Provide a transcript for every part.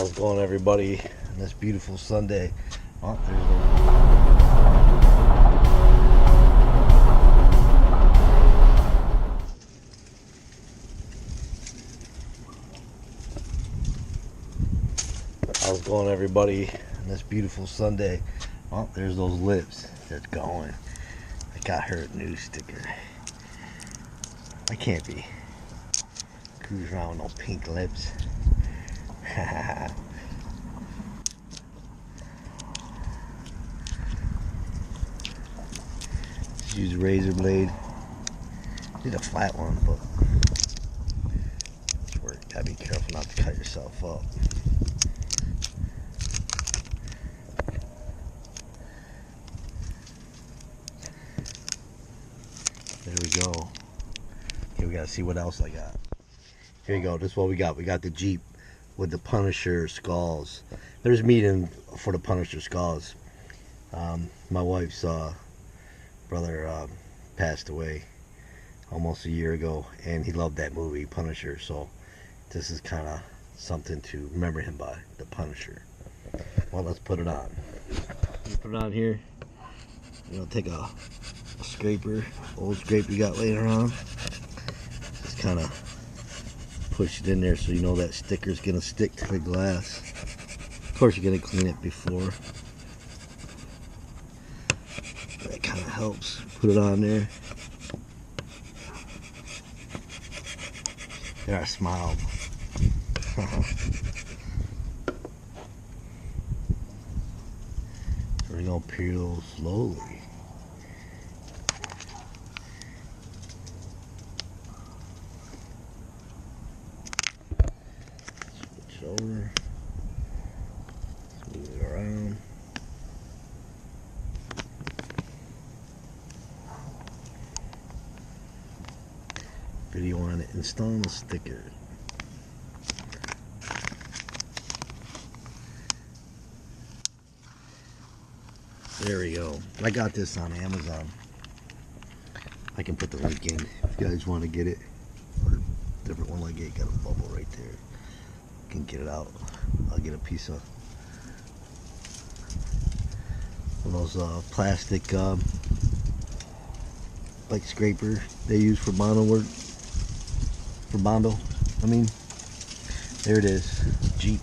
How's it going, everybody, on this beautiful Sunday? Oh, there's How's it going, everybody, on this beautiful Sunday? Oh, there's those lips. That's going. I got her a new sticker. I can't be cruising around with no pink lips. Just use a razor blade. Did a flat one, but it's work. Gotta be careful not to cut yourself up. There we go. Okay, we gotta see what else I got. Here you go. This is what we got. We got the Jeep with the Punisher skulls. There's meeting for the Punisher skulls. My wife's brother passed away almost a year ago, and he loved that movie, Punisher. So this is kind of something to remember him by, the Punisher. Well, let's put it on. Let's put it on here. Take a scraper, old scraper you got laying around. Just kind of push it in there so you know that sticker's gonna stick to the glass. Of course, you're gonna clean it before. That kind of helps. Put it on there. There, I smiled. We're gonna peel slowly. Switch over. Move it around. Video on it. Installing the sticker. There we go. I got this on Amazon. I can put the link in if you guys want to get it. Or a different one like it. Got a bubble right there. You can get it out. I'll get a piece of one of those plastic like scraper they use for Bondo work. For Bondo, I mean. There it is. Jeep.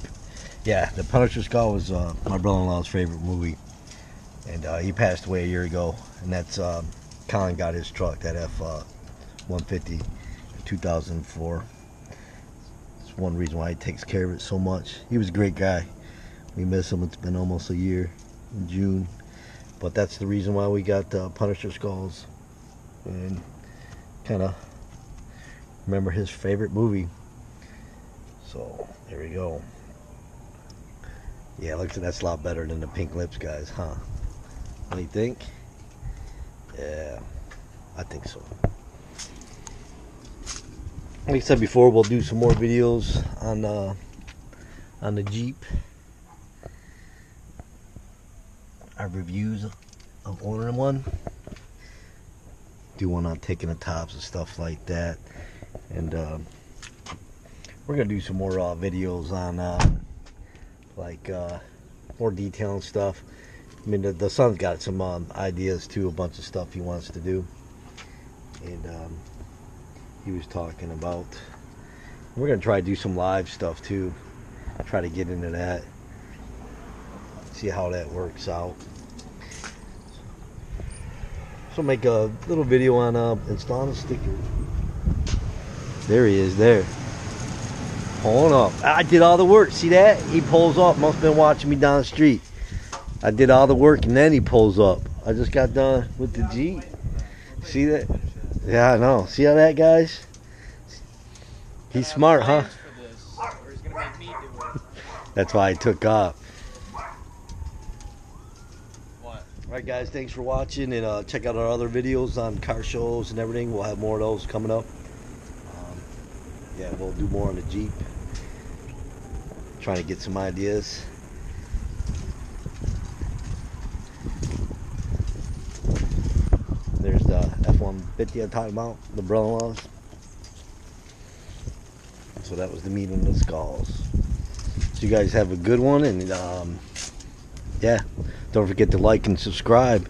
Yeah, the Punisher skull was my brother-in-law's favorite movie. And he passed away a year ago. And that's Colin got his truck, that F-150 in 2004. It's one reason why he takes care of it so much. He was a great guy. We miss him. It's been almost a year in June. But that's the reason why we got Punisher skulls. And kind of remember his favorite movie. So there we go. Yeah, looks like that's a lot better than the pink lips, guys, huh? What do you think? Yeah, I think so. Like I said before, we'll do some more videos on the Jeep. Our reviews of ordering one. Do one on taking the tops and stuff like that. And we're gonna do some more videos on more detail and stuff. I mean, the son's got some ideas too, a bunch of stuff he wants to do. And he was talking about, we're gonna try to do some live stuff too. Try to get into that. See how that works out. So make a little video on installing a sticker. There he is there. Pulling up. I did all the work. See that? He pulls up. Must have been watching me down the street. I did all the work and then he pulls up. I just got done with the Jeep. See that? Yeah, I know. See how that, guys? He's smart, huh? That's why I took off. Alright, guys, thanks for watching, and check out our other videos on car shows and everything. We'll have more of those coming up. Yeah, we'll do more on the Jeep. Trying to get some ideas. There's the F-150 I'm talking about, the brother-in-law's. So that was the meat and the skulls. So you guys have a good one, and yeah, don't forget to like and subscribe.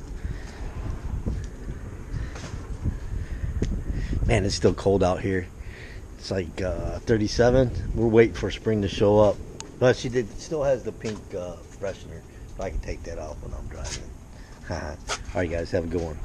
Man, it's still cold out here. It's like 37. We're waiting for spring to show up. But she still has the pink freshener. I can take that off when I'm driving. Alright guys, have a good one.